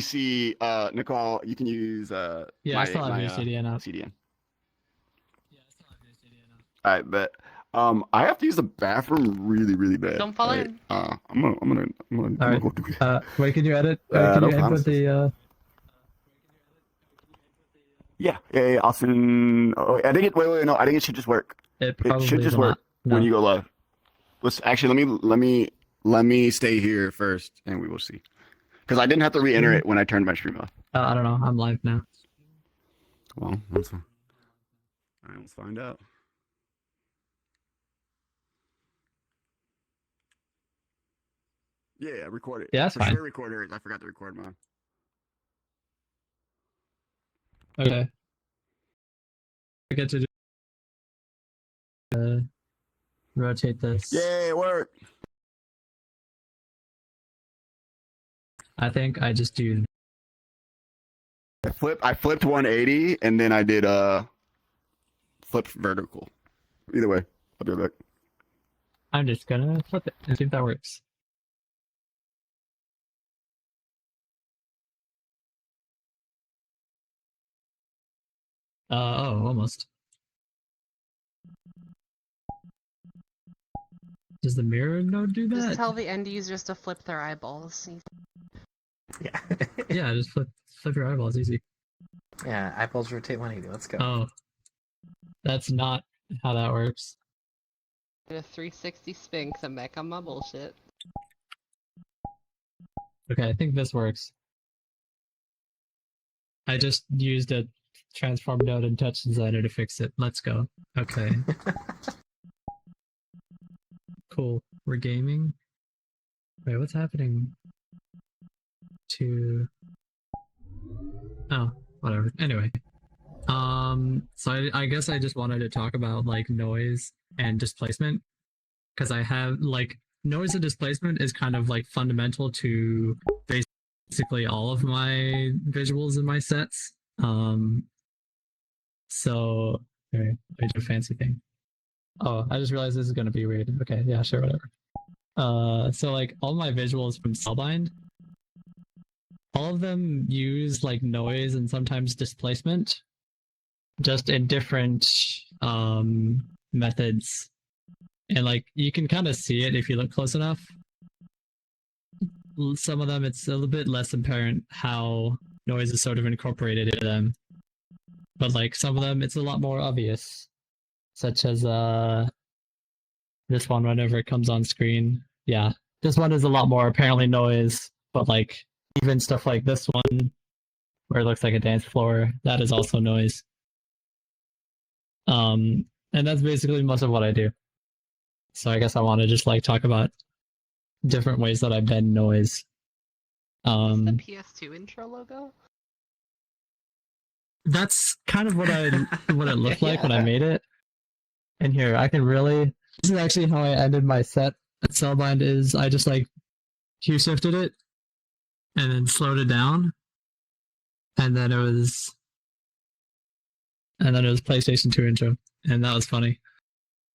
see, Nicole, you can use Yeah, I still have your CDN up. CDN. All right, but I have to use the bathroom really, really bad. Don't fall right? in. I'm gonna go do it. Wait, can you edit? Can you input the? Yeah. I'll send. Oh, wait, I think it. Wait. No, I think it should just work. It probably should just work when you go live. Let's actually let me stay here first, and we will see. Because I didn't have to re-enter it when I turned my stream off. I don't know. I'm live now. Well, that's fine. All right, let's find out. Yeah, record it. Yeah, that's fine. Sure, record hers. I forgot to record mine. Okay. I get to do, rotate this. Yay, it worked. I think I just do. I flipped 180 and then I did flip vertical. Either way, I'll do it back. I'm just gonna flip it and see if that works. Oh, almost. Does the mirror node do that? Just tell the end users to flip their eyeballs. Yeah. Yeah, just flip your eyeballs, easy. Yeah, eyeballs rotate 180. Let's go. Oh, that's not how that works. A 360 spin because I'm back on my bullshit. Okay, I think this works. I just used a transform node in Touch Designer to fix it. Let's go. Okay. Cool. We're gaming. Wait, what's happening to... Oh, whatever. Anyway. So I guess I just wanted to talk about like noise and displacement. Because I have like noise and displacement is kind of like fundamental to basically all of my visuals in my sets. So okay, I do a fancy thing. Oh, I just realized this is gonna be weird. Okay, yeah, sure, whatever. So like all my visuals from Spellbind, all of them use like noise and sometimes displacement, just in different methods. And like you can kind of see it if you look close enough. Some of them it's a little bit less apparent how noise is sort of incorporated into them. But like some of them it's a lot more obvious. Such as this one whenever it comes on screen. Yeah. This one is a lot more apparently noise, but like even stuff like this one where it looks like a dance floor, that is also noise. And that's basically most of what I do. So I guess I want to just like talk about different ways that I bend noise. Is the PS2 intro logo? That's kind of what it looked like when I made it. And here I can really. This is actually how I ended my set at Cellbind. Is I just like Q shifted it and then slowed it down, and then it was PlayStation 2 intro, and that was funny.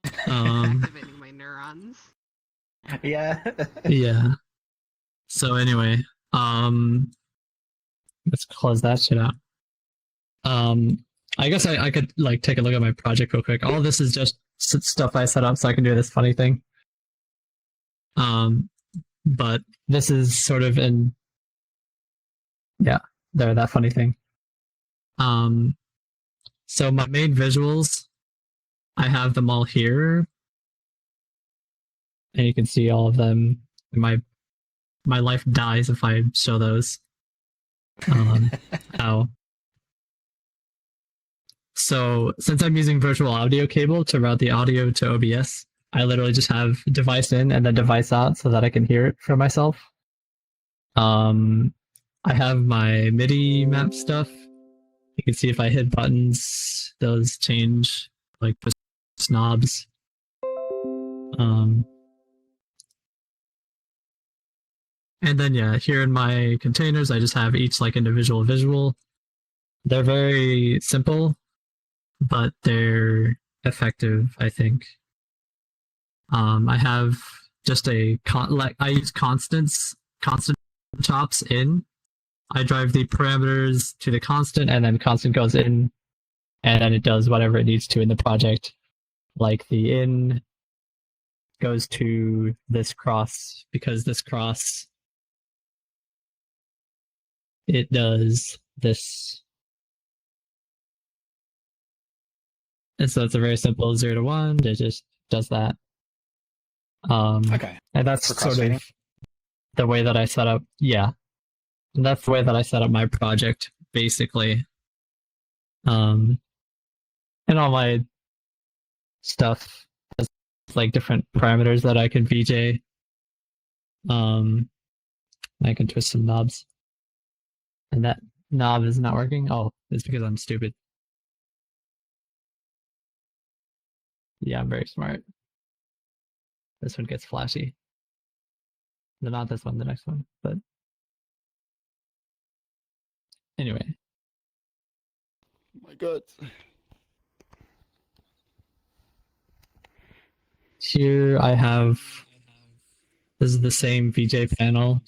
Activating my neurons. Yeah. Yeah. So anyway, let's close that shit out. I guess I could like take a look at my project real quick. All of this is just stuff I set up so I can do this funny thing. But this is sort of in, yeah, that funny thing. So my main visuals, I have them all here, and you can see all of them. My life dies if I show those. Ow. So since I'm using virtual audio cable to route the audio to OBS, I literally just have device in and then device out so that I can hear it for myself. I have my MIDI map stuff. You can see if I hit buttons, those change like the knobs. And then yeah, here in my containers, I just have each like individual visual. They're very simple, but they're effective, I think. I have just I use constant chops in, I drive the parameters to the constant, and then constant goes in, and then it does whatever it needs to in the project. Like the in goes to this cross, because this cross, it does this. And so it's a very simple 0 to 1. It just does that. Okay. And that's For sort crossfading? of the way that I set up. Yeah. And that's the way that I set up my project, basically. And all my stuff has like different parameters that I can VJ. I can twist some knobs. And that knob is not working. Oh, it's because I'm stupid. Yeah, I'm very smart. This one gets flashy. No, not this one, the next one. But anyway, My God. here I have, this is the same VJ panel,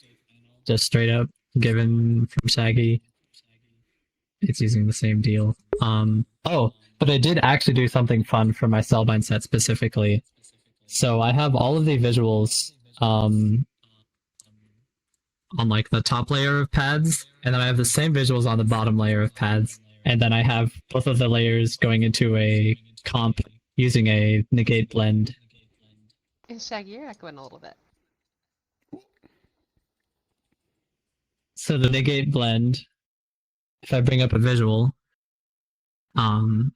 just straight up given from Shaggy. It's using the same deal. Oh, but I did actually do something fun for my Cellbind set specifically. So I have all of the visuals on like the top layer of pads, and then I have the same visuals on the bottom layer of pads, and then I have both of the layers going into a comp using a negate blend. And Shaggy, you're echoing a little bit. So the negate blend, if I bring up a visual, and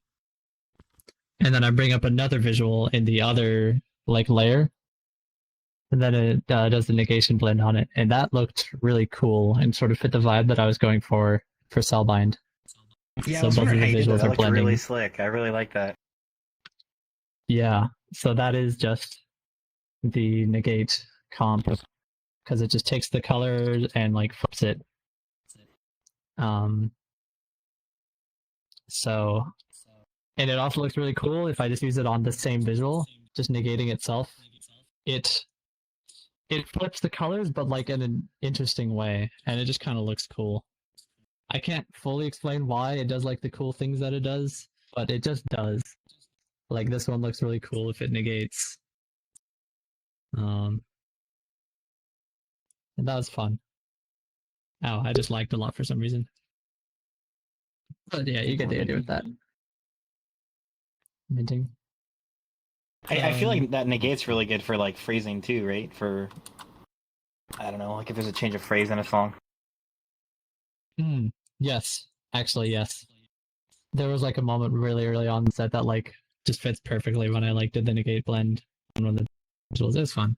then I bring up another visual in the other like layer, and then it does the negation blend on it, and that looked really cool and sort of fit the vibe that I was going for Cellbind. Yeah, I So was both of wondering the how you did that. visuals That are looked blending. really slick. I really like that. Yeah, so that is just the negate comp, because it just takes the colors and like flips it. So, and it also looks really cool if I just use it on the same visual, just negating itself. It flips the colors, but like in an interesting way, and it just kind of looks cool. I can't fully explain why it does like the cool things that it does, but it just does. Like this one looks really cool if it negates. And that was fun. Oh, I just liked a lot for some reason. But yeah, you get the idea with that. Minting. I feel like that negate's really good for like phrasing too, right? For I don't know, like if there's a change of phrase in a song. Yes, actually, yes. There was like a moment really early on in the set that like just fits perfectly when I like did the negate blend on one of the visuals. It was fun.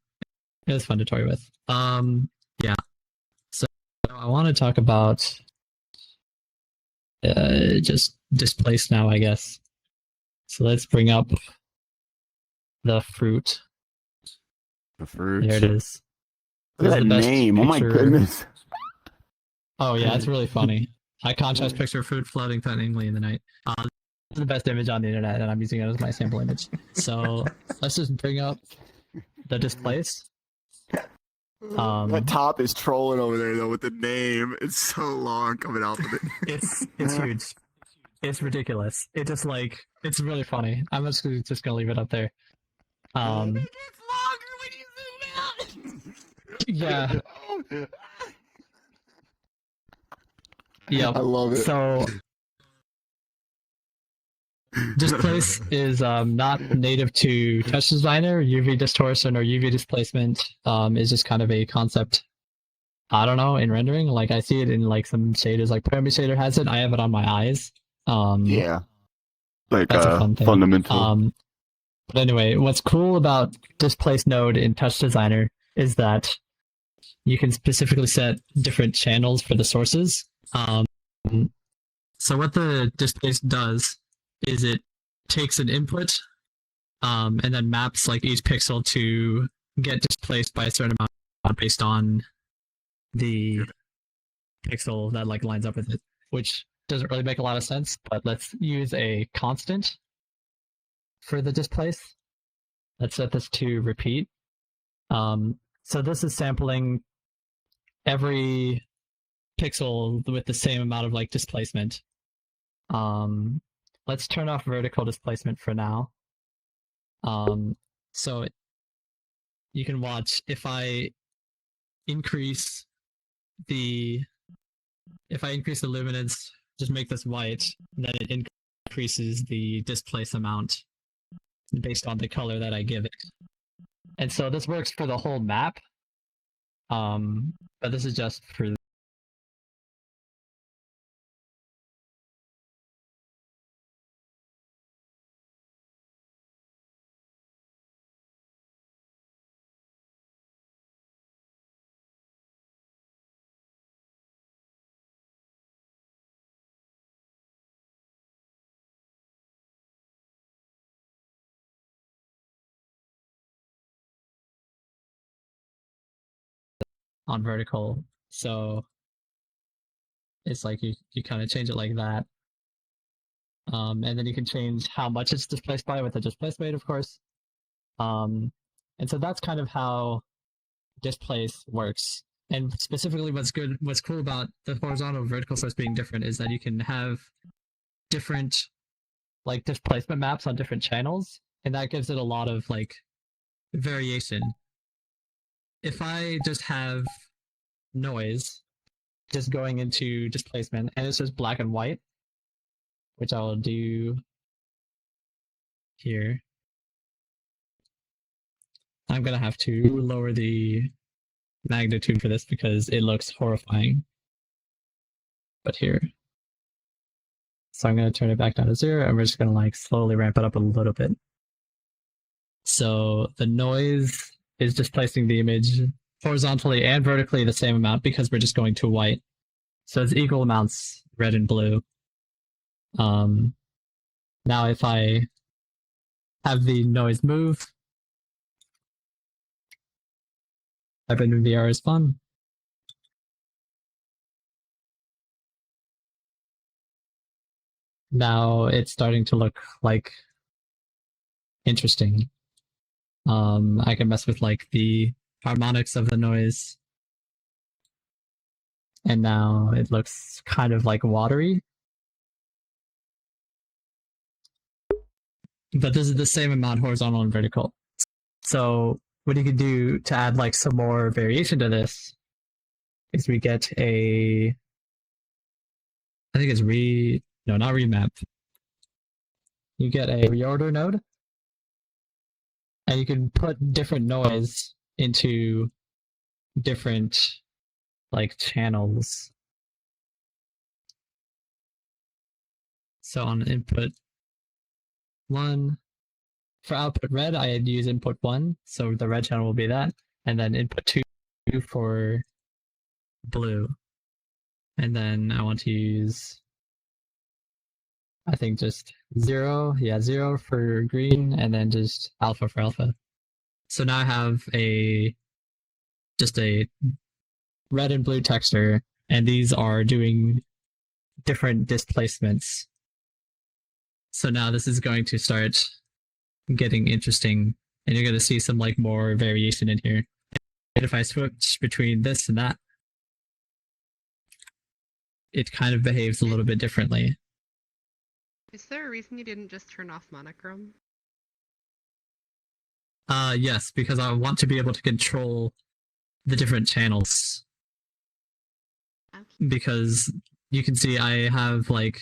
It was fun to toy with. Yeah. So I want to talk about just displace now, I guess. So let's bring up the fruit. The fruit. There it is. Look This at is that the best name. Oh my picture. goodness. Oh yeah, it's really funny. High contrast picture of fruit floating threateningly in the night. This is the best image on the internet, and I'm using it as my sample image. So let's just bring up the displace. That top is trolling over there though with the name. It's so long coming out of it. It's huge. It's ridiculous. It just like it's really funny. I'm just gonna leave it up there. It gets longer when you zoom out. Yeah. Oh. Yep. I love it. So displace is not native to Touch Designer. UV distortion or UV displacement is just kind of a concept. I don't know, in rendering. Like I see it in like some shaders, like Pyramid Shader has it. I have it on my eyes. Yeah. Like That's a fun thing. fundamental. But anyway, what's cool about displace node in Touch Designer is that you can specifically set different channels for the sources. So what the displace does is it takes an input and then maps like each pixel to get displaced by a certain amount based on the pixel that like lines up with it, which doesn't really make a lot of sense, but let's use a constant for the displace. Let's set this to repeat. So this is sampling every pixel with the same amount of like displacement. Let's turn off vertical displacement for now. So you can watch if I increase the luminance, just make this white, then it increases the displace amount based on the color that I give it. And so this works for the whole map. But this is just for on vertical. So it's like you kind of change it like that. And then you can change how much it's displaced by with the displace weight, of course. And so that's kind of how displace works. And specifically what's cool about the horizontal vertical source being different is that you can have different like displacement maps on different channels, and that gives it a lot of like variation. If I just have noise just going into displacement and it's just black and white, which I'll do here, I'm gonna have to lower the magnitude for this because it looks horrifying. But here. So I'm gonna turn it back down to 0 and we're just gonna like slowly ramp it up a little bit. So the noise is displacing the image horizontally and vertically the same amount because we're just going to white. So it's equal amounts red and blue. Now if I have the noise move, type in VR is fun. Now it's starting to look like interesting. I can mess with like the harmonics of the noise. And now it looks kind of like watery. But this is the same amount horizontal and vertical. So what you can do to add like some more variation to this is we get a, I think it's not remap. You get a reorder node and you can put different noise into different like channels. So on input 1, for output red, I use input 1, so the red channel will be that, and then input 2 for blue. And then I want to use, I think just 0, 0 for green, and then just alpha for alpha. So now I have just a red and blue texture, and these are doing different displacements. So now this is going to start getting interesting, and you're going to see some like more variation in here. And if I switch between this and that, it kind of behaves a little bit differently. Is there a reason you didn't just turn off monochrome? Yes, because I want to be able to control the different channels. Okay. Because you can see I have like,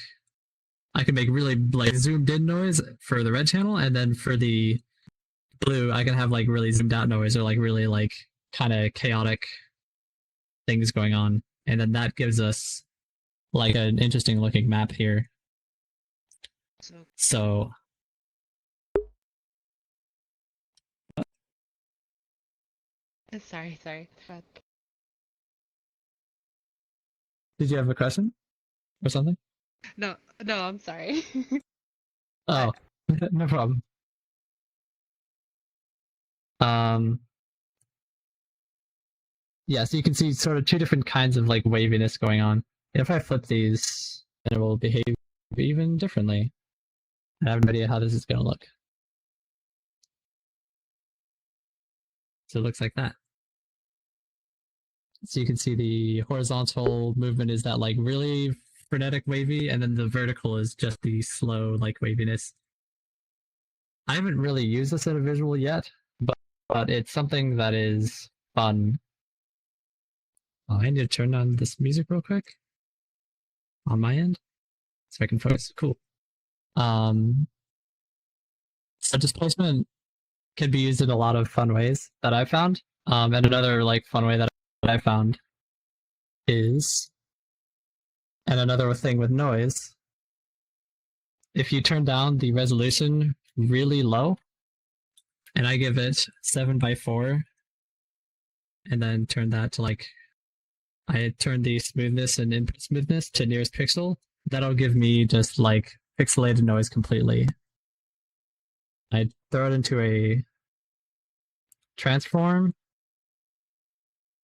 I can make really like zoomed in noise for the red channel, and then for the blue, I can have like really zoomed out noise or like really like kind of chaotic things going on. And then that gives us like an interesting looking map here. So Sorry. But did you have a question or something? no, I'm sorry. Oh, no problem. Yeah, so you can see sort of two different kinds of like waviness going on. If I flip these, then it will behave even differently. I have no idea how this is going to look. So it looks like that. So you can see the horizontal movement is that like really frenetic wavy, and then the vertical is just the slow like waviness. I haven't really used this in a visual yet, but it's something that is fun. Oh, I need to turn on this music real quick on my end so I can focus. Cool. So displacement can be used in a lot of fun ways that I've found. And another like fun way that I found is, and another thing with noise, if you turn down the resolution really low, and I give it 7:4, and then turn that to like, I turn the smoothness and input smoothness to nearest pixel, that'll give me just like pixelated noise completely. I throw it into a transform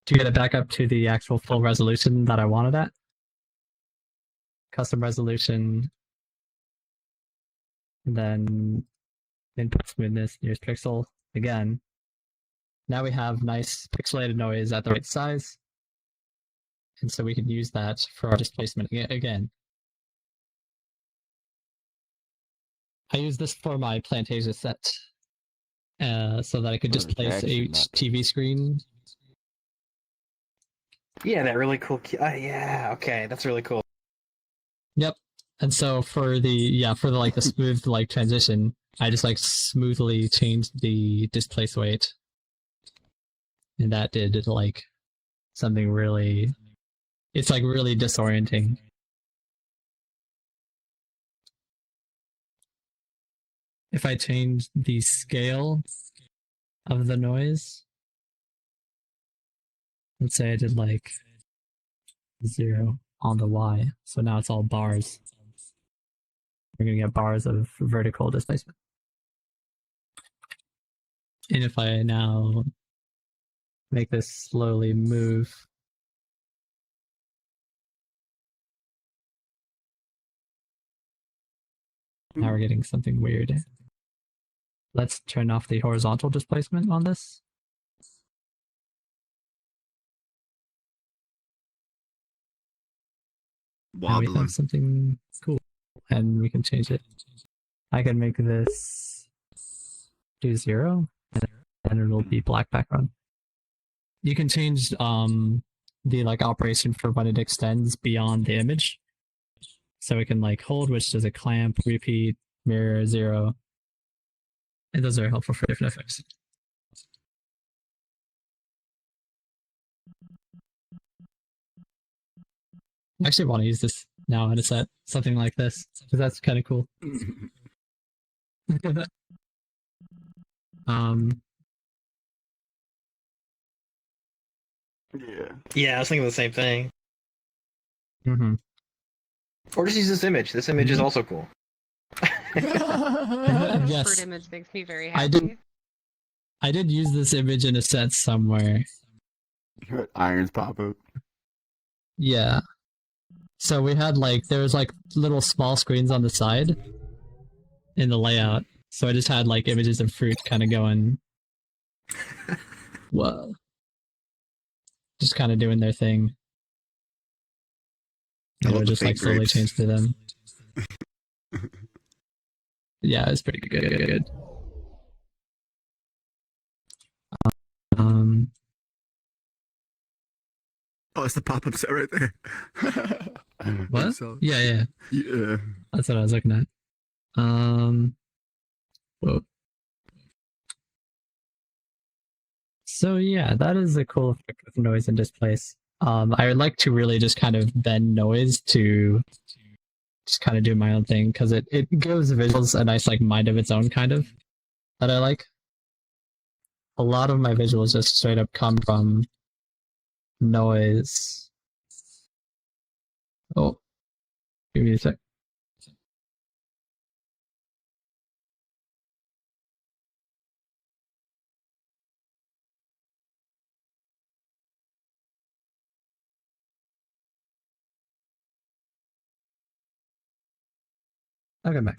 to get it back up to the actual full resolution that I wanted at. Custom resolution, and then input smoothness, nearest pixel. Again, now we have nice pixelated noise at the right size. And so we can use that for our displacement again. I use this for my Plantasia set so that I could just place a TV screen. Yeah, that really cool. Yeah, okay, that's really cool. Yep. And so for the like the smooth like transition, I just like smoothly changed the displace weight, and that did like something really. It's like really disorienting. If I change the scale of the noise, let's say I did like 0 on the Y, so now it's all bars. We're gonna get bars of vertical displacement. And if I now make this slowly move, now we're getting something weird. Let's turn off the horizontal displacement on this. Now we Wobbling. have something cool, and we can change it. I can make this do 0, and it'll be black background. You can change the like operation for when it extends beyond the image. So we can like hold, which does a clamp, repeat, mirror, 0. And those are helpful for different effects. I actually want to use this now in a set, something like this, because that's kind of cool. Yeah. Yeah, I was thinking the same thing. Mm-hmm. Or just use this image. This image is Mhm. also cool. Yes. Bird image makes me very happy. I did use this image in a set somewhere. Irons pop up. Yeah. So we had like, there was like little small screens on the side in the layout. So I just had like images of fruit kind of going. Whoa. Just kind of doing their thing. I And it love would the just like fake slowly grapes. change to them. Yeah, it's pretty good. Oh, it's the pop up set right there. What? So, Yeah. yeah. That's what I was looking at. Whoa. So yeah, that is a cool effect with noise and displace. I would like to really just kind of bend noise to just kind of do my own thing, because it gives visuals a nice like mind of its own kind of that I like. A lot of my visuals just straight up come from noise. Oh, give me a sec. Okay, back.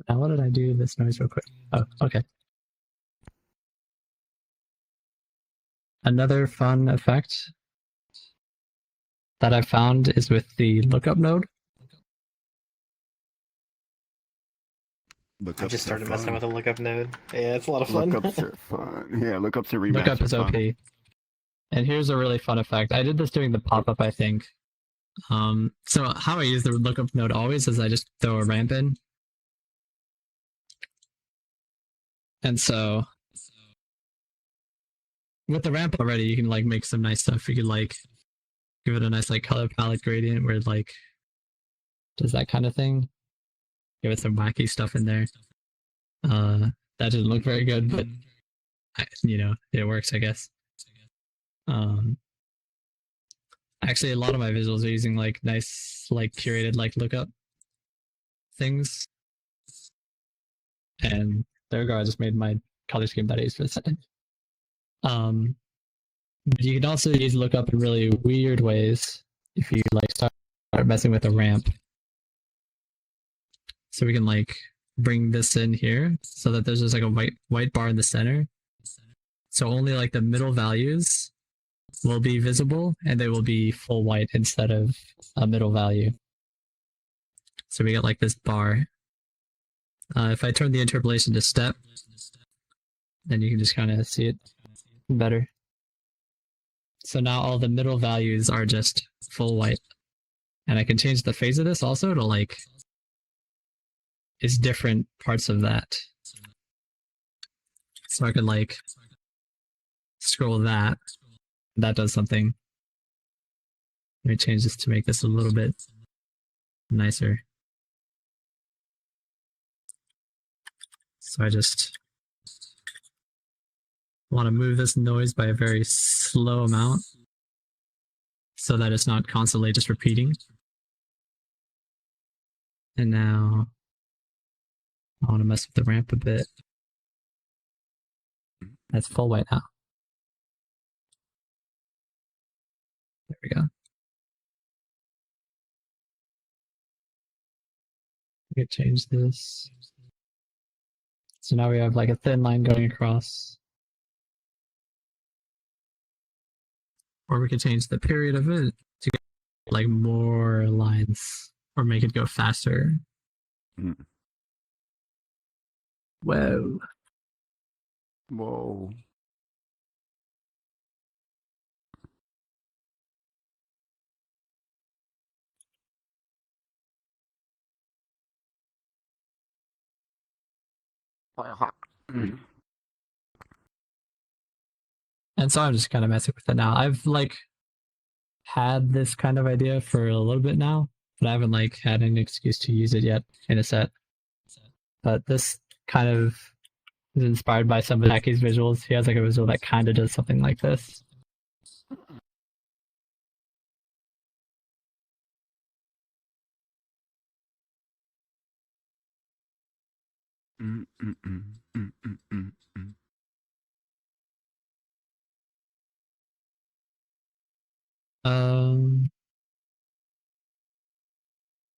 Now, what did I do this noise real quick? Oh, okay. Another fun effect that I found is with the lookup node. Lookups I just started are messing fun. with a lookup node. Yeah, it's a lot of fun. Lookups are fun. Yeah, lookups and remaps Lookup are is fun. OP. And here's a really fun effect. I did this during the pop-up, I think. So how I use the lookup node always is I just throw a ramp in. And so with the ramp already, you can like make some nice stuff. You could like give it a nice like color palette gradient where it like does that kind of thing. Give it some wacky stuff in there. That didn't look very good, but it works, I guess. Actually, a lot of my visuals are using like nice, like curated, like lookup things. And there we go. I just made my color scheme that I used for this. But you can also use lookup in really weird ways if you like start messing with a ramp. So we can like bring this in here so that there's just like a white bar in the center. So only like the middle values will be visible and they will be full white instead of a middle value. So we get like this bar. If I turn the interpolation to step, then you can just kind of see it better. So now all the middle values are just full white. And I can change the phase of this also to like, it's different parts of that. So I could like scroll that. That does something. Let me change this to make this a little bit nicer. So I just want to move this noise by a very slow amount so that it's not constantly just repeating. And now I want to mess with the ramp a bit. That's full white now. There we go. We could change this. So now we have like a thin line going across. Or we could change the period of it to get like more lines or make it go faster. Mm. Whoa. Whoa. Mm. And so I'm just kind of messing with it now. I've like had this kind of idea for a little bit now, but I haven't like had an excuse to use it yet in a set. But this kind of is inspired by some of Taki's visuals. He has like a visual that kind of does something like this. Mm, mm, mm, mm, mm, mm, mm. Um,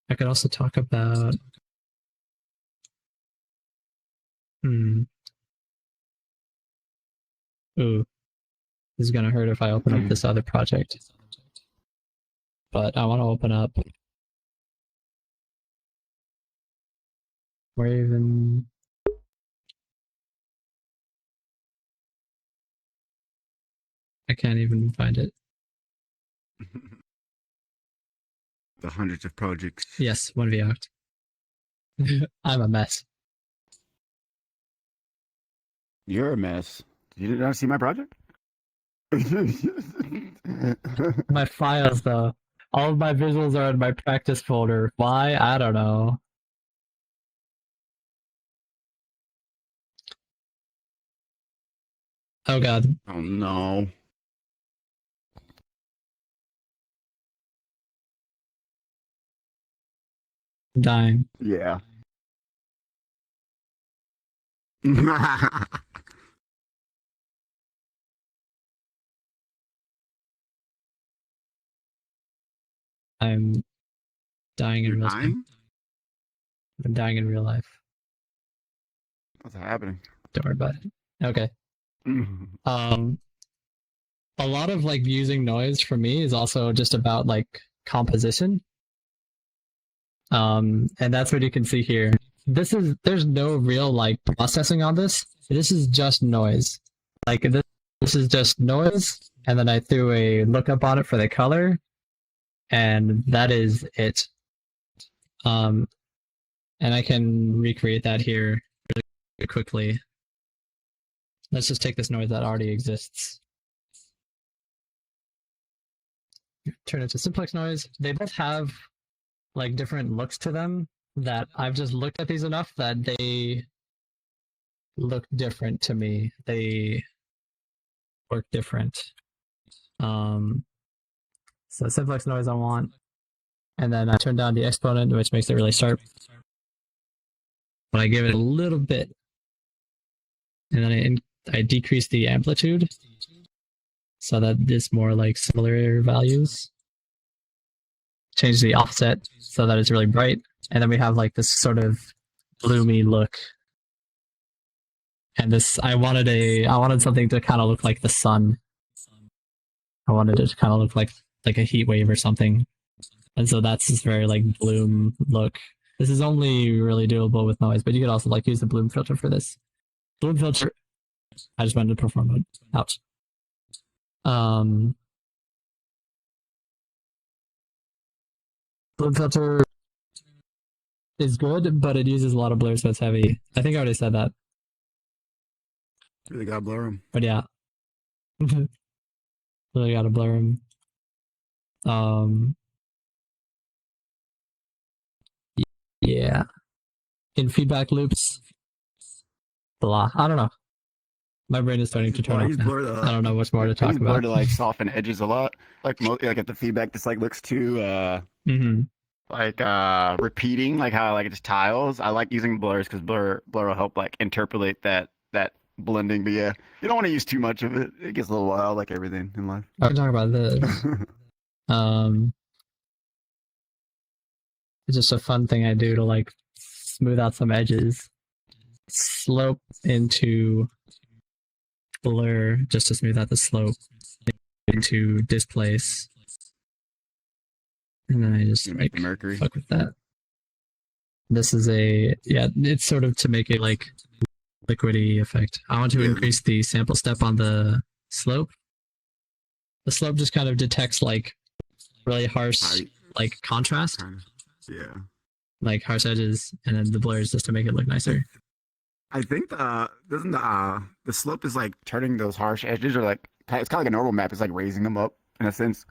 I could also talk about. Ooh, this is gonna hurt if I open up this other project. But I want to open up. Where even? I can't even find it. The hundreds of projects. Yes, 1v Oct. I'm a mess. You're a mess. You did not see my project? My files, though. All of my visuals are in my practice folder. Why? I don't know. Oh god. Oh no. I'm dying. Yeah. I'm dying in You're real time. dying? I'm dying in real life. What's happening? Don't worry about it. Okay. Um a lot of like using noise for me is also just about like composition. And that's what you can see here. There's no real like processing on this. This is just noise. Like this is just noise, and then I threw a lookup on it for the color, and that is it. And I can recreate that here really quickly. Let's just take this noise that already exists. Turn it to simplex noise. They both have like different looks to them that I've just looked at these enough that they look different to me. They work different. So simplex noise I want, and then I turn down the exponent, which makes it really sharp. But I give it a little bit, and then I decrease the amplitude so that it's more like similar values. Change the offset so that it's really bright, and then we have like this sort of gloomy look. And this, I wanted something to kind of look like the sun. I wanted it to kind of look like a heat wave or something. And so that's this very like bloom look. This is only really doable with noise, but you could also like use the bloom filter for this. Bloom filter. I just went into perform mode. Ouch. Bloom filter is good, but it uses a lot of blur, so it's heavy. I think I already said that. Really gotta blur them. But yeah. Really gotta blur them. Yeah. In feedback loops. Blah. I don't know. My brain is starting to turn off now. I don't know what's more to talk about. Blur to like soften edges a lot. Like if the feedback just like looks too repeating, like how like it just tiles. I like using blurs because blur will help like interpolate that blending. But yeah, you don't want to use too much of it. It gets a little wild, like everything in life. I can talk about this. It's just a fun thing I do to like smooth out some edges. Slope into blur just to smooth out the slope. Into displace. And then I just like Mercury. fuck with that. This is it's sort of to make it like liquidy effect. I want to increase the sample step on the slope. The slope just kind of detects like really harsh like contrast. Yeah. Like harsh edges, and then the blur is just to make it look nicer. I think doesn't the slope is like turning those harsh edges, or like it's kind of like a normal map. It's like raising them up in a sense.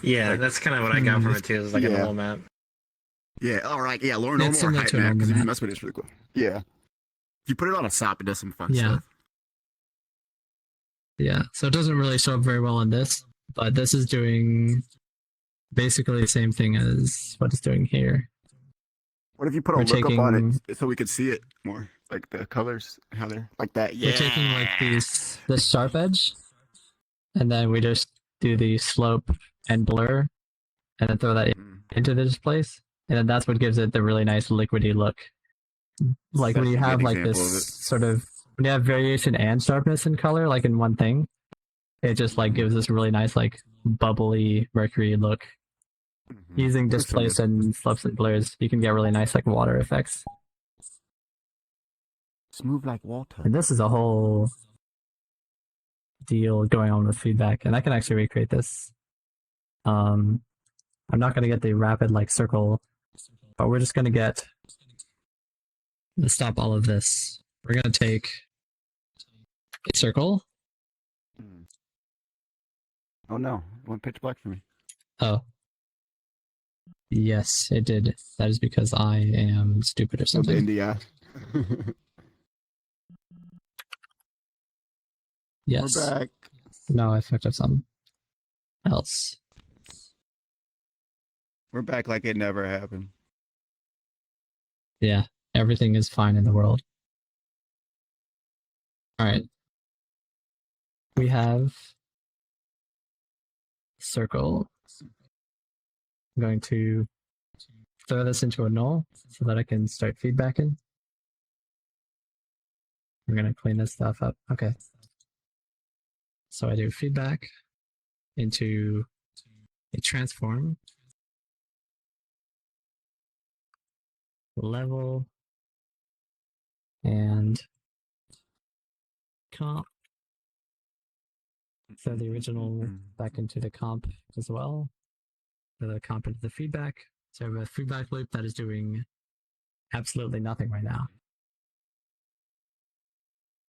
Yeah, like, that's kind of what I got from it too. It's like a normal map. Yeah. All right. Yeah. Lower normal or height map, because if you mess with it, it's really cool. Yeah. If you put it on a SOP, it does some fun stuff. Yeah. So it doesn't really show up very well in this, but this is doing basically the same thing as what it's doing here. What if you put a lookup on it so we could see it more, like the colors, how they're like that? Yeah. We're taking like this sharp edge, and then we just do the slope and blur, and then throw that into this place, and then that's what gives it the really nice liquidy look. Like when you have like this sort of when you have variation and sharpness in color, like in one thing, it just like gives this really nice like bubbly mercury look. Using displace and slopes and blurs, you can get really nice like water effects. Smooth like water. And this is a whole deal going on with feedback, and I can actually recreate this. I'm not gonna get the rapid like circle, but we're just gonna get. Let's stop all of this. We're gonna take a circle. Oh no, it went pitch black for me. Oh. Yes, it did. That is because I am stupid or something. India. Yes. We're back. No, I fucked up something else. We're back like it never happened. Yeah, everything is fine in the world. Alright. We have circle. I'm going to throw this into a null so that I can start feedbacking. We're going to clean this stuff up. Okay. So I do feedback into a transform, level, and comp. So the original back into the comp as well. So the comp into the feedback. So I have a feedback loop that is doing absolutely nothing right now.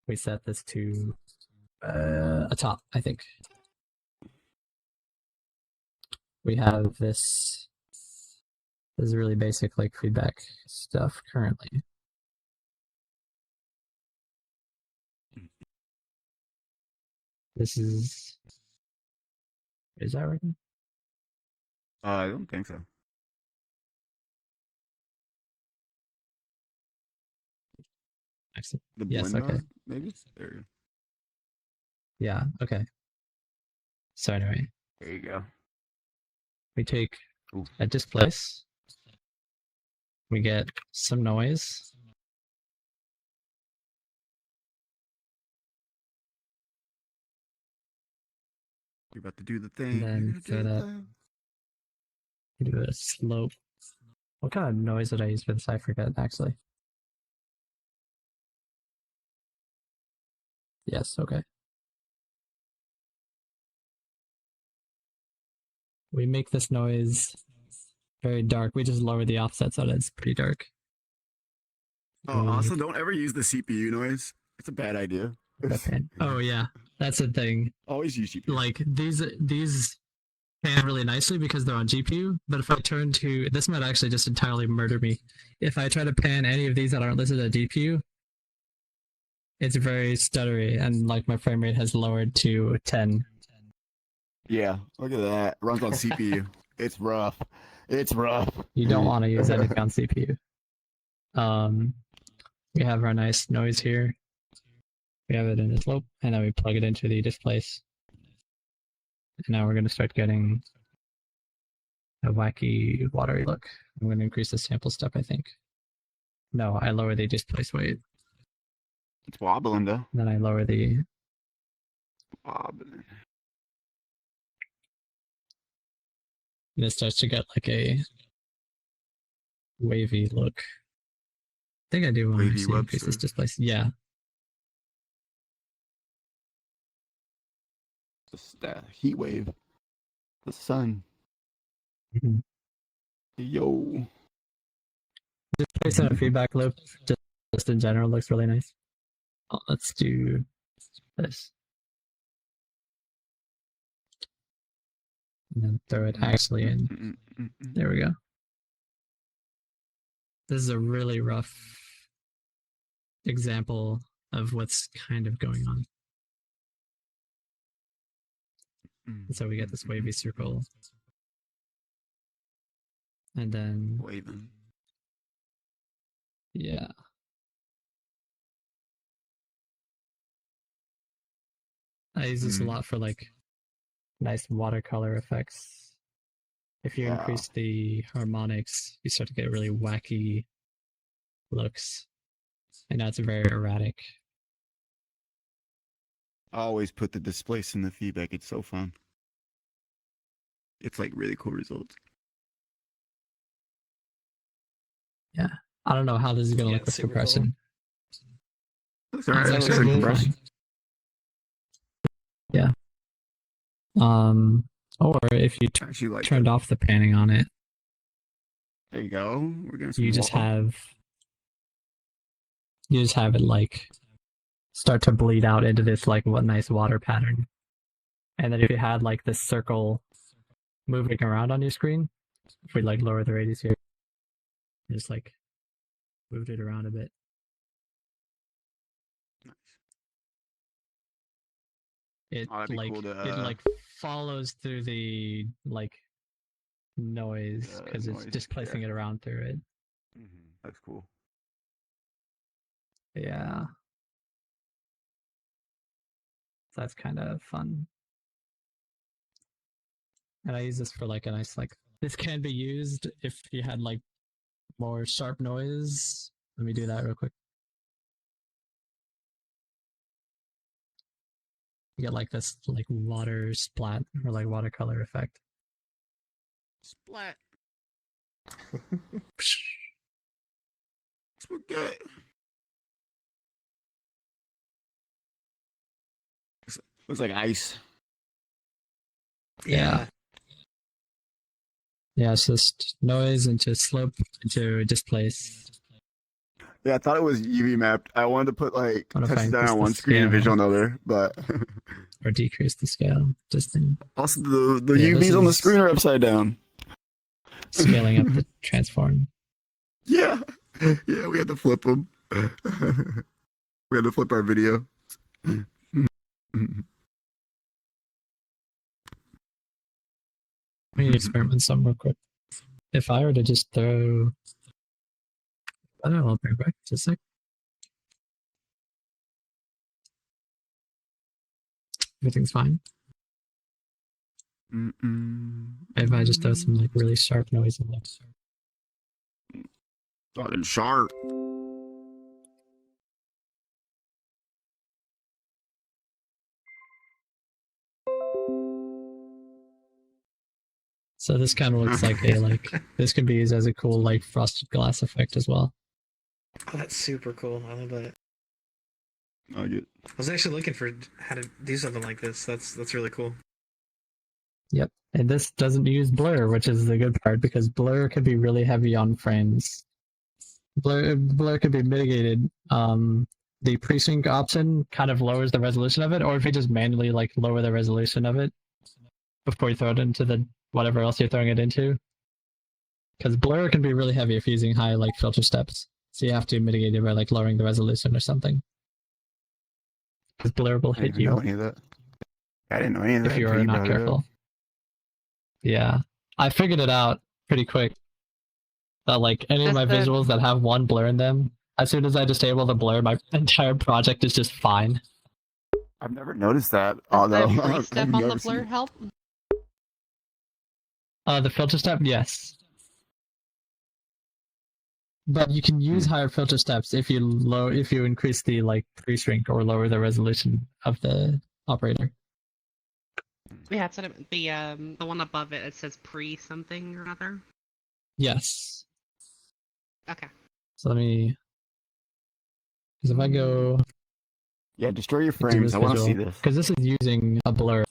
We set this to a top, I think. We have this. This is really basic like feedback stuff currently. This is that right? I don't think so. Excellent. The Yes, blend okay. mode, maybe? There, Yeah, okay. So anyway, there you go. we take Ooh. a displace. We get some noise. You're about to do the thing. And then You're gonna throw do the that. thing. Do a slope. What kind of noise did I use for this? I forget actually. Yes, okay. We make this noise very dark. We just lower the offset so that it's pretty dark. Oh, also, don't ever use the CPU noise. It's a bad idea. Oh yeah, that's the thing. Always use GPU. Like these pan really nicely because they're on GPU. But if I turn to this, might actually just entirely murder me. If I try to pan any of these that aren't listed at GPU, it's very stuttery, and like my frame rate has lowered to 10. Yeah, look at that. Runs on CPU. It's rough. It's rough. You don't want to use anything on CPU. We have our nice noise here. We have it in the slope, and then we plug it into the displace. And now we're going to start getting a wacky watery look. I'm going to increase the sample step, I think. No, I lower the displace weight. It's wobbling though. Then I lower the. Wobbling. And it starts to get like a wavy look. I think I do want Wavy to increase this Webster. displace. Yeah. Just that heat wave. The sun. Mm-hmm. Yo. Displace and a feedback loop, just in general, looks really nice. Oh, let's do this. And then throw it actually in. There we go. This is a really rough example of what's kind of going on. And so we get this wavy circle. And then, Waving. yeah. I use this a lot for like nice watercolor effects. If you Yeah. increase the harmonics, you start to get really wacky looks. And now it's very erratic. I always put the displace in the feedback. It's so fun. It's like really cool results. Yeah. I don't know how this is going to Yeah, look with super compression. Looks alright. It's Looks actually like really compression. fine. Yeah. Or if you I actually like turned that. off the panning on it, There you go. We're getting some you just wall. have it like start to bleed out into this like what nice water pattern. And then if you had like this circle moving around on your screen, if we like lower the radius here, just like moved it around a bit. It Oh, that'd be like cool to, it like follows through the like noise because it's noise, displacing yeah. it around through it. That's cool. Yeah. So that's kind of fun. And I use this for like a nice like this can be used if you had like more sharp noise. Let me do that real quick. You get like this like water splat or like watercolor effect. Splat. Okay. Looks like ice. Yeah. Yeah, it's just noise into slope into displace. Yeah, I thought it was UV mapped. I wanted to put like What if I touch down increase on the one screen and scale? visual on another, but Or decrease the scale. Just in also the Yeah, this UVs on the is- screen are upside down. scaling up the transform. Yeah, yeah, we had to flip them. We had to flip our video. Let me experiment some real quick. If I were to just throw, I don't know, I'll bring back just a sec. Everything's fine. If I just throw some like really sharp noise in there. Fucking sharp. So this kind of looks like a like this could be used as a cool like frosted glass effect as well. Oh, that's super cool. I love that. I get. I was actually looking for how to do something like this. That's really cool. Yep. And this doesn't use blur, which is the good part because blur could be really heavy on frames. Blur could be mitigated. The pre-sync option kind of lowers the resolution of it, or if you just manually like lower the resolution of it before you throw it into the whatever else you're throwing it into. Because blur can be really heavy if you're using high like filter steps. So you have to mitigate it by like lowering the resolution or something. Because blur will I hit didn't know you any of that. I didn't know any of that. if you until are not brought it up. careful. Yeah. I figured it out pretty quick. That like any of my Just the- visuals that have one blur in them, as soon as I disable the blur, my entire project is just fine. I've never noticed that. Does Although the free I've step on the never seen blur it. help? The filter step, yes. But you can use higher filter steps if you increase the like pre-shrink or lower the resolution of the operator. Yeah, it's the one above it. It says pre something or other. Yes. Okay. So let me. Because if I go Yeah, destroy your do frames. this I want to see visual, this. because this is using a blur,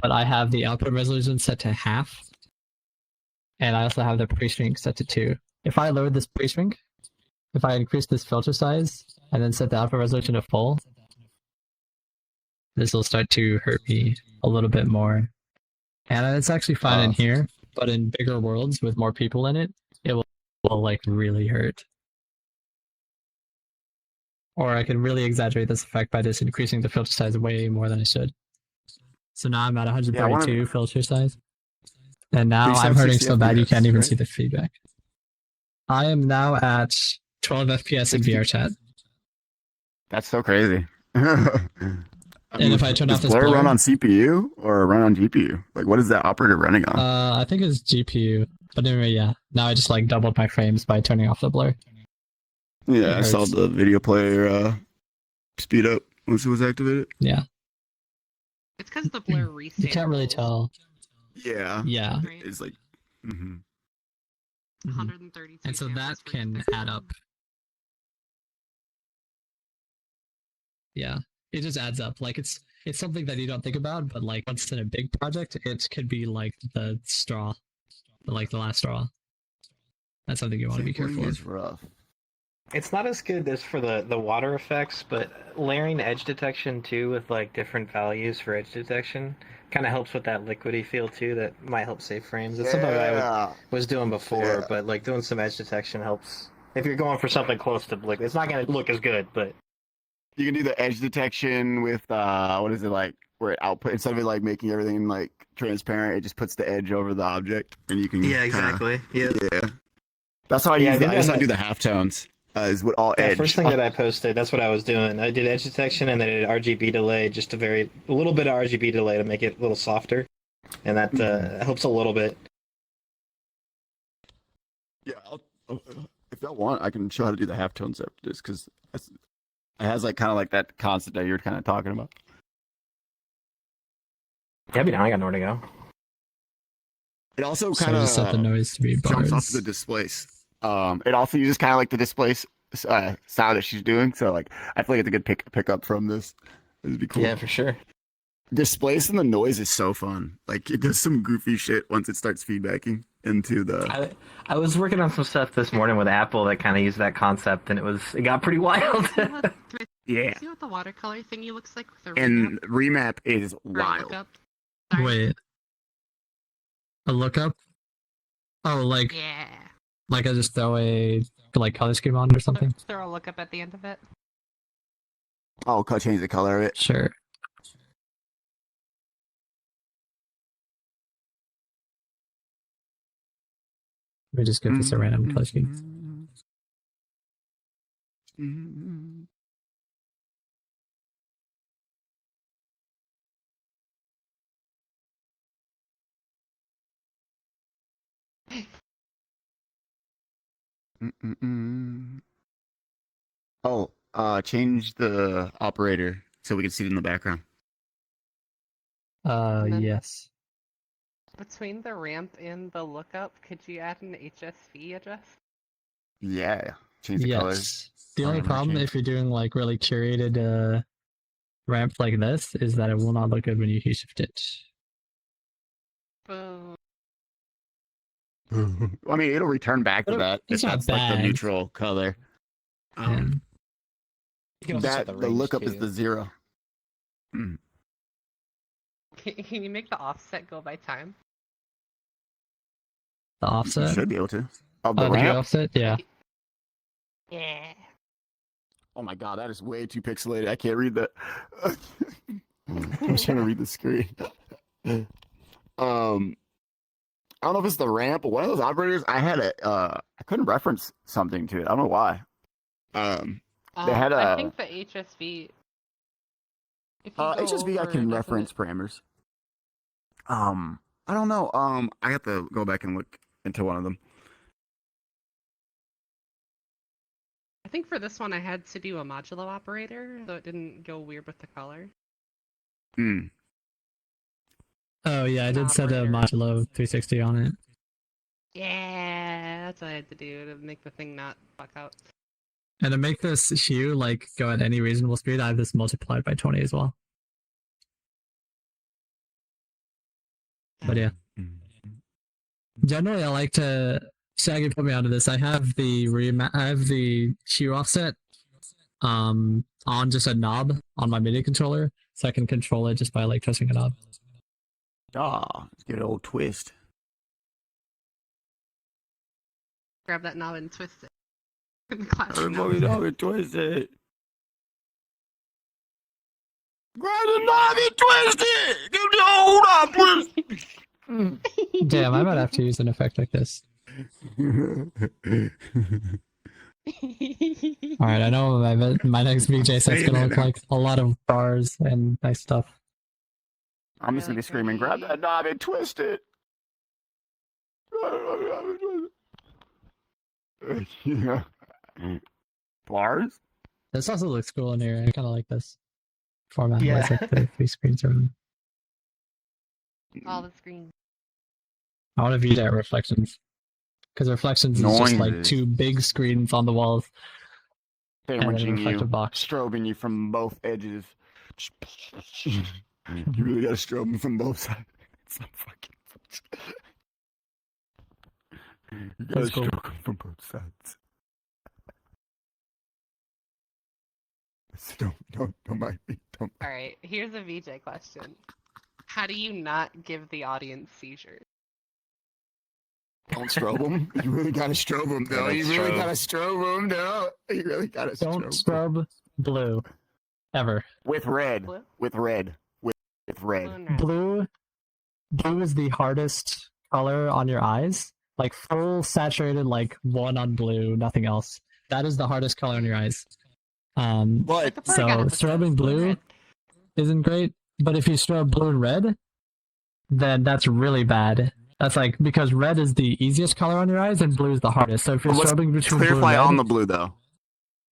but I have the output resolution set to half, and I also have the pre-shrink set to 2. If I lower this pre-shrink, if I increase this filter size and then set the output resolution to full, this will start to hurt me a little bit more. And it's actually fine in here, but in bigger worlds with more people in it, it will like really hurt. Or I can really exaggerate this effect by just increasing the filter size way more than I should. So now I'm at 132 filter size. And now I'm hurting 60 so bad you FPS, can't even right? see the feedback. I am now at 12 FPS in 60. VR chat. That's so crazy. And if I turn off does this blur blur, run on CPU or run on GPU? Like, what is that operator running on? I think it's GPU. But anyway, yeah. Now I just like doubled my frames by turning off the blur. Yeah, I saw hurts. the video player speed up once it was activated. Yeah. It's because the blur restate. You can't really tell. Yeah. Yeah. Right. It's like. Mm-hmm. 132. And so that channels for can fixing add it. up. Yeah. It just adds up. Like it's something that you don't think about, but like once in a big project, it could be like the straw. Like the last straw. That's something you want to be careful is of. rough. It's not as good as for the water effects, but layering edge detection too with like different values for edge detection kind of helps with that liquidy feel too. That might help save frames. It's something that I was doing before, Yeah. but like doing some edge detection helps. If you're going for something close to liquid, it's not gonna look as good, but You can do the edge detection with what is it like? Where it output instead of it like making everything like transparent, it just puts the edge over the object, and you can. yeah, kinda- exactly. Yeah. Yeah. That's how I Yeah, use. I I guess I did do the halftones. Is with all That edge. first thing that I posted, that's what I was doing. I did edge detection and then I did RGB delay, just a little bit of RGB delay to make it a little softer, and that helps a little bit. Yeah, if y'all want, I can show how to do the halftones after this because it has like kind of like that concept that you're kind of talking about. Yeah, be down. I got nowhere to go. It also So kind just set the of noise to be jumps off bars. the displace. It also uses kind of like the displace sound that she's doing. So like, I feel like it's a good pick up from this. This would be cool. Yeah, for sure. Displacing the noise is so fun. Like it does some goofy shit once it starts feedbacking into the. I was working on some stuff this morning with Apple that kind of used that concept, and it got pretty wild. Yeah, See what the watercolor thingy looks like with the and remap is or a wild. lookup? Sorry. Wait. A lookup? Oh, like Yeah. I just throw a like color scheme on or something? Throw a lookup at the end of it. Oh, change the color of it. Sure. Let me just give this a random color scheme. Oh, change the operator so we can see it in the background. And then- Yes. Between the ramp and the lookup, could you add an HSV address? Yeah, change the colors. Yes. The only Color problem change. if you're doing like really curated ramp like this is that it will not look good when you key shift it. Boom. I mean, it'll return back to that if It's not that's like the bad. neutral color. Yeah. You can also set The range, lookup is too. the 0. Can you make the offset go by time? The You offset? should be able to. Of the Oh, the ramp? offset? Yeah. Yeah. Oh my god, that is way too pixelated. I can't read that. I'm trying to read the screen. I don't know if it's the ramp, but one of those operators, I had I couldn't reference something to it. I don't know why. They had I a think the HSV. If you go HSV. I over, can doesn't reference it- parameters. I don't know. I have to go back and look into one of them. I think for this one I had to do a modulo operator, so it didn't go weird with the color. Hmm. Oh yeah, I did set a Operator. modulo 360 on it. Yeah, that's what I had to do to make the thing not fuck out. And to make this hue like go at any reasonable speed, I have this multiplied by 20 as well. But yeah. Generally I like to Shaggy put me onto this. I have the hue offset on just a knob on my MIDI controller, so I can control it just by like touching a knob. Let's give it an old twist. Grab that knob and twist it. In the classic knob. Twist it. Grab the knob and twist it. Hold on, please. Damn, I might have to use an effect like this. Alright, I know my next VJ set's gonna look like a lot of bars and nice stuff. I'm just gonna be screaming, grab that knob and twist it. Yeah. Bars? This also looks cool in here. I kind of like this format. Yeah. Where it's like the 3 screens are. All the screens. I want to view that reflections. Because reflections is just like Noises. 2 big screens on the walls. Sandwiching you, reflective box. strobing you from both edges. You really gotta strobe them from both sides. It's not fucking. You gotta That's cool. stroke them from both sides. Don't mind me. Don't. Alright, here's a VJ question. How do you not give the audience seizures? Don't strobe them. You really gotta strobe them, though. Yeah, You don't really strobe. gotta strobe them, though. You really gotta Don't strobe 'em. strobe blue. Ever. With red. Blue? With red. With red. Blue and red. Blue is the hardest color on your eyes. Like full saturated, like 1 on blue, nothing else. That is the hardest color on your eyes. But The so Porygon episode, strobing blue red. isn't great, but if you strobe blue and red, then that's really bad. That's like because red is the easiest color on your eyes and blue is the hardest. So if you're Let's strobing between blue and clarify red, on the blue, though.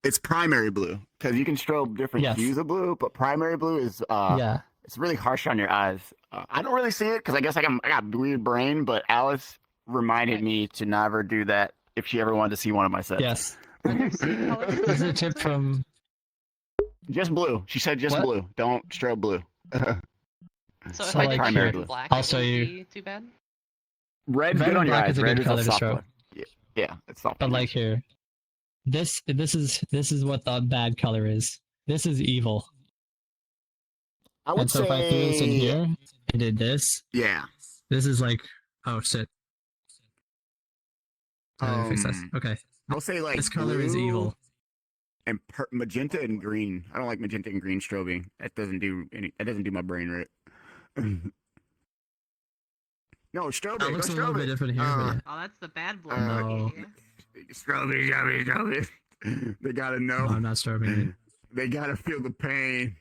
It's primary blue because you can strobe different Yes. hues of blue, but primary blue is yeah, It's really harsh on your eyes. I don't really see it because I guess I got weird brain, but Alice reminded me to never do that if she ever wanted to see one of my sets. Yes. Are there seed colors? This is a tip from. Just blue. She said just What? blue. Don't strobe blue. So if So, I like, did primary red blue. and black, I'll it show wouldn't you. be too bad. Red's Red good and on your black eyes. is a Red good is color a to soft strobe. color. Yeah, it's soft. But on your like eyes. here, this is what the bad color is. This is evil. I would And so say, if I threw this in here and did this, yeah. this is like, oh shit. How do I fix this? Okay. I'll say like This color is blue evil. and magenta and green. I don't like magenta and green strobing. That doesn't do any. That doesn't do my brain right. No, strobe That it. looks Go a little strobe bit it. different here, but yeah. Oh, that's the bad blue. No. Yeah. Strobe it. They gotta know. No, I'm not strobing it. They gotta feel the pain.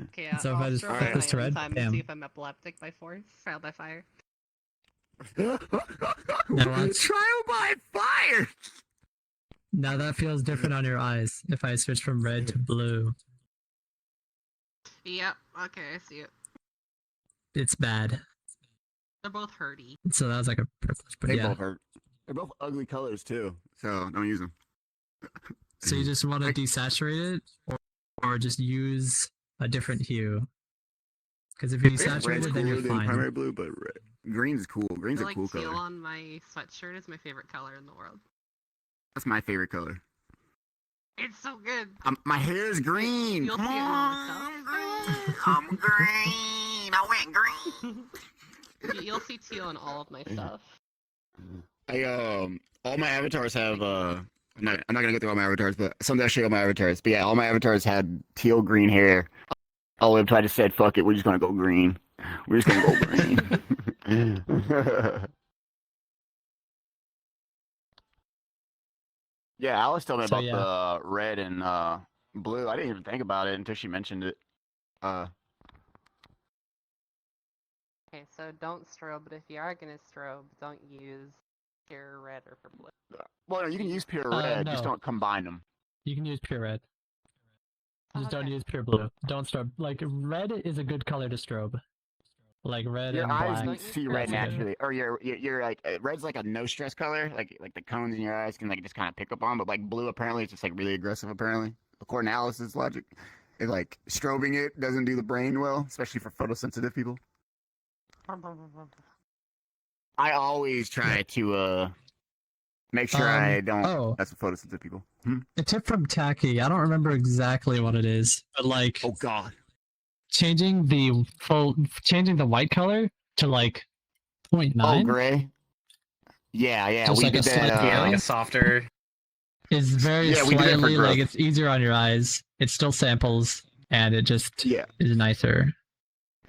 Okay, So if I'll I just strobe flip it this my to own red, time bam. and see if I'm epileptic by force, trial by fire. watch. Trial by fire. Now that feels different on your eyes if I switch from red to blue. Yep. Okay, I see it. It's bad. They're both hurty. So that was like a privilege, but They yeah. both hurt. They're both ugly colors too, so don't use them. So you just want to desaturate it, or just use a different hue? Because if you desaturate Red's it, then cooler you're than fine. primary blue, but green's cool. Green's I a like cool teal color. on my sweatshirt is my favorite color in the world. That's my favorite color. It's so good. My hair is green. You'll Come see it in on, all I'm green. I'm green. I went green. You'll see teal in all of my stuff. All my avatars have I'm not gonna go through all my avatars, but someday I'll show you all my avatars. But yeah, all my avatars had teal green hair. Olive tried to said, "Fuck it, we're just gonna go green. We're just gonna go green." Yeah, Alice told me So, about yeah. the red and blue. I didn't even think about it until she mentioned it. Okay, so don't strobe, but if you are gonna strobe, don't use pure red or for blue. Well, no, you can use pure red, just no. don't combine them. You can use pure red. Just don't Okay. use pure blue. Don't strobe. Like, red is a good color to strobe. Like, red Your and eyes black. see That's red good. naturally, or you're like red's like a no stress color, like the cones in your eyes can like just kind of pick up on, but like blue apparently it's just like really aggressive apparently, according to Alice's logic. It like strobing it doesn't do the brain well, especially for photosensitive people. I always try to make sure I don't. Oh. That's for photosensitive people. A tip from Tacky. I don't remember exactly what it is, but like Oh God. changing the white color to like 0.9. Oh, gray. Yeah, Just we like did a slight that. Yeah, like gray? a softer. Is very Yeah, we did it for slightly growth. like it's easier on your eyes. It still samples, and it just Yeah. is nicer.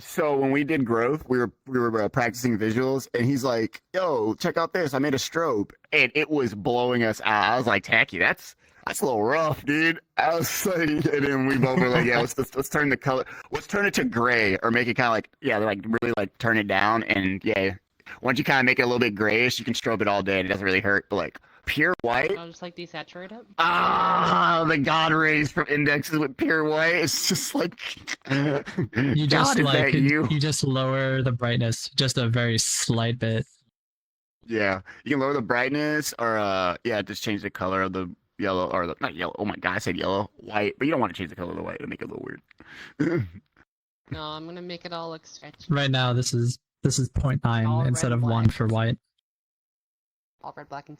So when we did growth, we were practicing visuals, and he's like, "Yo, check out this! I made a strobe, and it was blowing us out." I was like, "Tacky, that's a little rough, dude." I was like, and then we both were like, "Yeah, let's turn the color, let's turn it to gray, or make it kind of like like really like turn it down, and yeah, once you kind of make it a little bit grayish, you can strobe it all day, and it doesn't really hurt. But like pure white, I'll just like desaturate it. the god rays from indexes with pure white, it's just like You just God, is like that you? you just lower the brightness just a very slight bit. Yeah, you can lower the brightness, or just change the color of the yellow, or not yellow. Oh my god, I said yellow, white, but you don't want to change the color of the white to make it a little weird. No, I'm gonna make it all look sketchy. Right now, this is 0.9 All instead red of and 1 black. for white. All red, black, and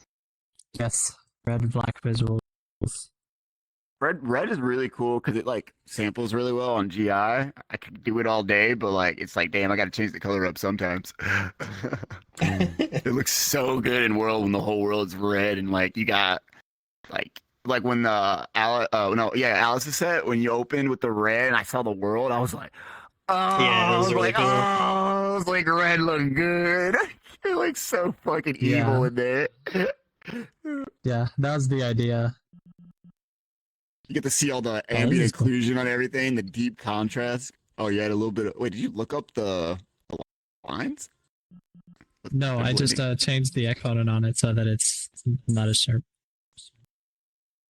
Yes, red black visuals. Red is really cool because it like samples really well on GI. I could do it all day, but like it's like, damn, I got to change the color up sometimes. It looks so good in world when the whole world's red, and like you got like when the Alice's set, when you opened with the red and I saw the world, I was like, oh, Yeah, it was really cool. I was like, red look good. It looks so fucking evil Yeah. in there. Yeah, that was the idea. You get to see all the this ambient is cool. occlusion on everything, the deep contrast. Oh, you had a little bit of. Wait, did you look up the lines? No, I just changed the exponent on it so that it's not as sharp.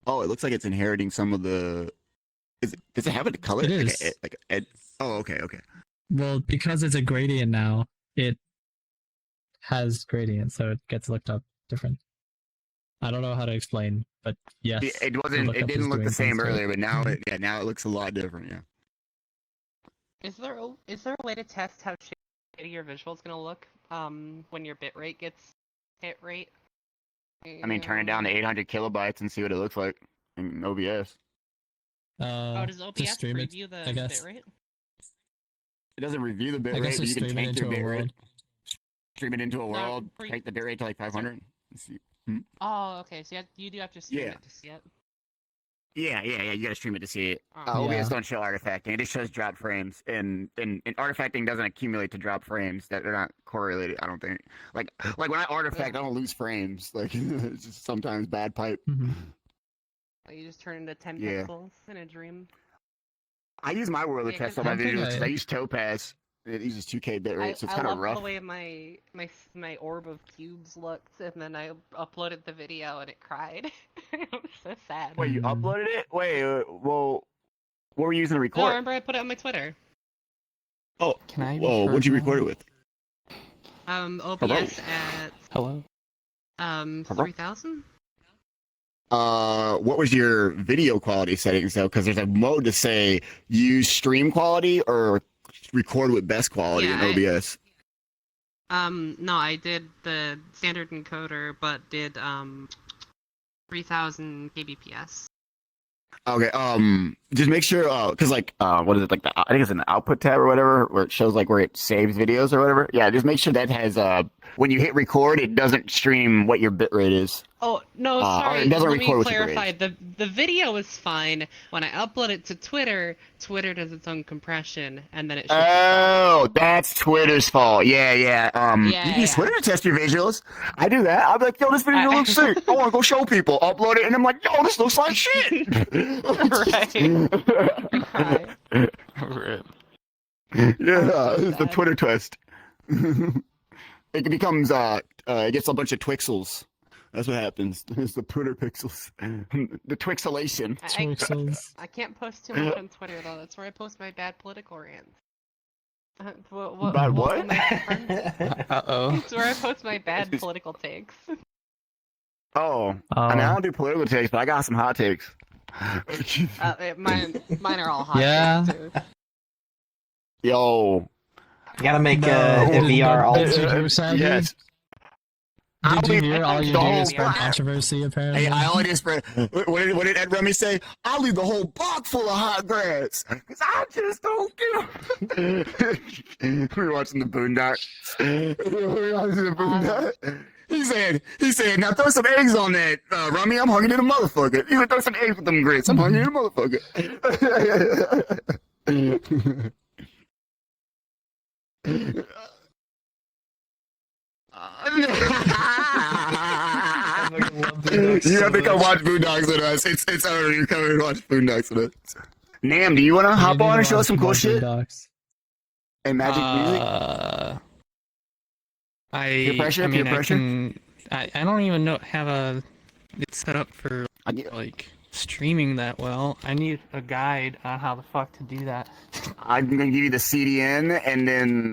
Oh, it looks like it's inheriting some of the. Does it have a color? It Like is. like a Oh, okay, okay. Well, because it's a gradient now, it has gradient, so it gets looked up different. I don't know how to explain, but yes, It the wasn't. It lookup is didn't look the doing same things to it. earlier, but now Mhm. now it looks a lot different. Yeah. Is there a way to test how shitty your visual's gonna look when your bitrate gets hit rate? I mean, turn it down to 800 kilobytes and see what it looks like in OBS. Oh, does Just OBS stream it, preview I the guess. bitrate? It doesn't review the I guess bitrate, but just you can stream it take your into a bitrate, world. stream it into a No, world, for take the bitrate to like 500. And see. Oh, okay. So you do have to stream Yeah. it to see it. Yeah. You gotta stream it to see it. Oh. OBS Yeah. don't show artifacting; it just shows drop frames, and artifacting doesn't accumulate to drop frames. That they're not correlated. I don't think. Like when I artifact, I don't lose frames. Like it's just sometimes bad pipe. Mhm. You just turn into 10 Yeah. pixels in a dream. I use my world to Yeah, test 'cause all my I don't think visuals because I I- use Topaz. It uses 2K bitrate, so it's I kind of love rough. the way my orb of cubes looked, and then I uploaded the video and it cried. It was so sad. Wait, you Mm. uploaded it? Wait, well, what were you using to No, record? remember I put it on my Twitter. Oh, Can I be whoa, heard what'd you now? record it with? OBS at Hello? 3000. What was your video quality settings though? Because there's a mode to say use stream quality or record with best quality in Yeah, OBS. No, I did the standard encoder, but did 3000 kbps. Okay, just make sure, cause like, what is it, like I think it's in the output tab or whatever, where it shows like where it saves videos or whatever. Yeah, just make sure that has, when you hit record, it doesn't stream what your bitrate is. Oh, no, Or sorry. it doesn't Let me record what your clarify. bitrate is. The video is fine. When I upload it to Twitter, Twitter does its own compression, and then it ships Oh, that's Twitter's fault. Yeah. You can use Yeah. Twitter to test your visuals. I do that. I'll be like, yo, this video looks sick. I want to go show people. Upload it, and I'm like, yo, this looks like shit. Right. Rip. Yeah, it's the Sad. Twitter twist. It becomes it gets a bunch of twixels. That's what happens. It's the Twitter pixels. The twixelation. Twixels. I can't post too much on Twitter, though. That's where I post my bad political rants. Bad what? will my friends- Uh-oh. It's where I post my bad political takes. Oh, I mean, I don't do political takes, but I got some hot takes. Mine are all hot Yeah. takes, too. You Yo, gotta make No, a VR alt. Did you hear, Saggy? yes. Did you hear? I All you don't do know. is spread controversy, apparently. Hey, I only just spread. What did Ed Rummy say? I'll leave the whole block full of hot grads because I just don't give. We were watching the Boondocks. We were watching the Boondocks. He said, now throw some eggs on that, Rummy. I'm hungry to the motherfucker. He said, throw some eggs with them grits. I'm hungry to the motherfucker. You have to come watch Boondocks with us. It's over. You come and watch Boondocks with us. Nam, do you want to hop on and show us some cool shit? Docs. And magic music? Peer pressure? I mean, Peer pressure? I don't even know have it set up for I get- like streaming that well. I need a guide on how the fuck to do that. I'm gonna give you the CDN, and then